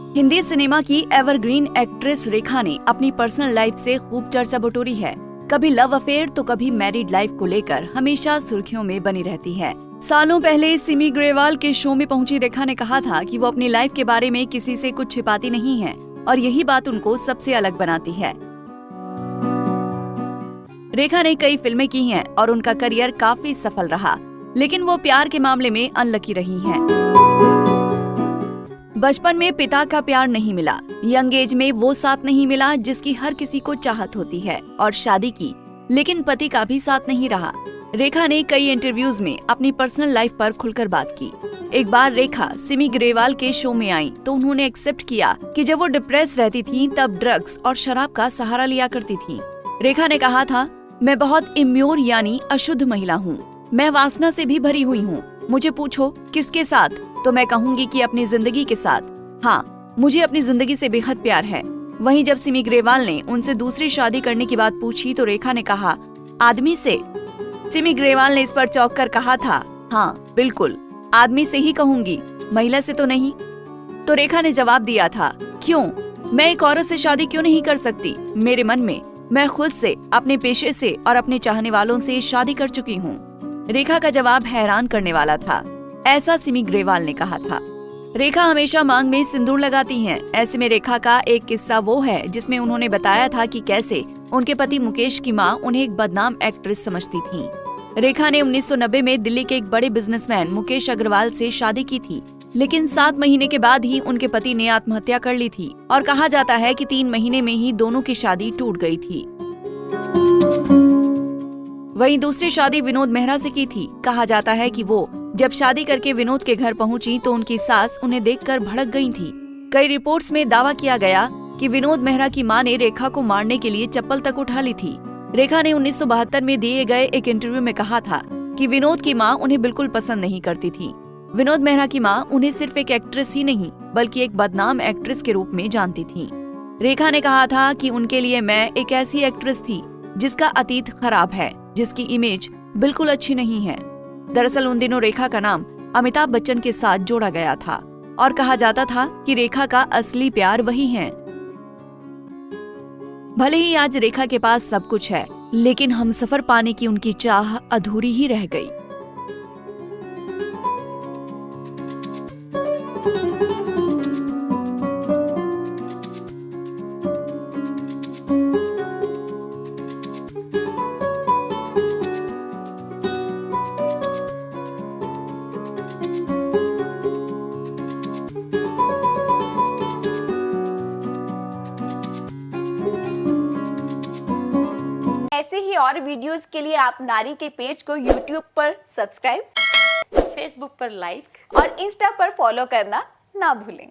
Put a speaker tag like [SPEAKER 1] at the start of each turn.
[SPEAKER 1] Hindi cinema की evergreen actress रेखा ने अपनी पर्सनल लाइफ से खूब चर्चा बटोरी है। कभी लव अफेयर तो कभी मैरिड लाइफ को लेकर हमेशा सुर्खियों में बनी रहती है। सालों पहले सिमी ग्रेवाल के शो में पहुंची रेखा ने कहा था कि वो अपनी लाइफ के बारे में किसी से कुछ छिपाती नहीं है और यही बात उनको सबसे अलग बनाती है। रेखा ने कई फिल्में की हैं और उनका करियर काफी सफल रहा, लेकिन वो प्यार के मामले में अनलकी रही हैं। बचपन में पिता का प्यार नहीं मिला, यंग एज में वो साथ नहीं मिला जिसकी हर किसी को चाहत होती है, और शादी की लेकिन पति का भी साथ नहीं रहा। रेखा ने कई इंटरव्यूज में अपनी पर्सनल लाइफ पर खुलकर बात की। एक बार रेखा सिमी ग्रेवाल के शो में आई तो उन्होंने एक्सेप्ट किया कि जब वो डिप्रेस रहती थी तब ड्रग्स और शराब का सहारा लिया करती थी। रेखा ने कहा था, मैं बहुत इम्योर यानी अशुद्ध महिला हूँ, मैं वासना से भी भरी हुई हूँ। मुझे पूछो किसके साथ, तो मैं कहूँगी कि अपनी जिंदगी के साथ। हाँ, मुझे अपनी जिंदगी से बेहद प्यार है। वहीं जब सिमी ग्रेवाल ने उनसे दूसरी शादी करने की बात पूछी तो रेखा ने कहा, आदमी से। सिमी ग्रेवाल ने इस पर चौंक कर कहा था, हाँ बिल्कुल, आदमी से ही कहूंगी, महिला से तो नहीं। तो रेखा ने जवाब दिया था, क्यों, मैं एक औरत से शादी क्यों नहीं कर सकती? मेरे मन में मैं खुद से, अपने पेशे से और अपने चाहने वालों से शादी कर चुकी हूँ। रेखा का जवाब हैरान करने वाला था। ऐसा सिमी ग्रेवाल ने कहा था। रेखा हमेशा मांग में सिंदूर लगाती हैं। ऐसे में रेखा का एक किस्सा वो है जिसमें उन्होंने बताया था कि कैसे उनके पति मुकेश की मां उन्हें एक बदनाम एक्ट्रेस समझती थी। रेखा ने 1990 में दिल्ली के एक बड़े बिजनेसमैन मुकेश अग्रवाल से शादी की थी, लेकिन 7 महीने के बाद ही उनके पति ने आत्महत्या कर ली थी और कहा जाता है कि 3 महीने में ही दोनों की शादी टूट गई थी। वहीं दूसरी शादी विनोद मेहरा से की थी। कहा जाता है कि वो जब शादी करके विनोद के घर पहुंची तो उनकी सास उन्हें देखकर भड़क गई थी। कई रिपोर्ट्स में दावा किया गया कि विनोद मेहरा की मां ने रेखा को मारने के लिए चप्पल तक उठा ली थी। रेखा ने 1972 में दिए गए एक इंटरव्यू में कहा था कि विनोद की मां उन्हें बिल्कुल पसंद नहीं करती थी। विनोद मेहरा की मां उन्हें सिर्फ एक एक्ट्रेस ही नहीं बल्कि एक बदनाम एक्ट्रेस के रूप में जानती थी। रेखा ने कहा था कि उनके लिए मैं एक ऐसी एक्ट्रेस थी जिसका अतीत खराब है, जिसकी इमेज बिल्कुल अच्छी नहीं है। दरअसल उन दिनों रेखा का नाम अमिताभ बच्चन के साथ जोड़ा गया था और कहा जाता था कि रेखा का असली प्यार वही है। भले ही आज रेखा के पास सब कुछ है, लेकिन हमसफर पाने की उनकी चाह अधूरी ही रह गई।
[SPEAKER 2] ऐसे ही और वीडियोस के लिए आप नारी के पेज को YouTube पर सब्सक्राइब,
[SPEAKER 3] फेसबुक पर लाइक
[SPEAKER 2] और इंस्टा पर फॉलो करना ना भूलें।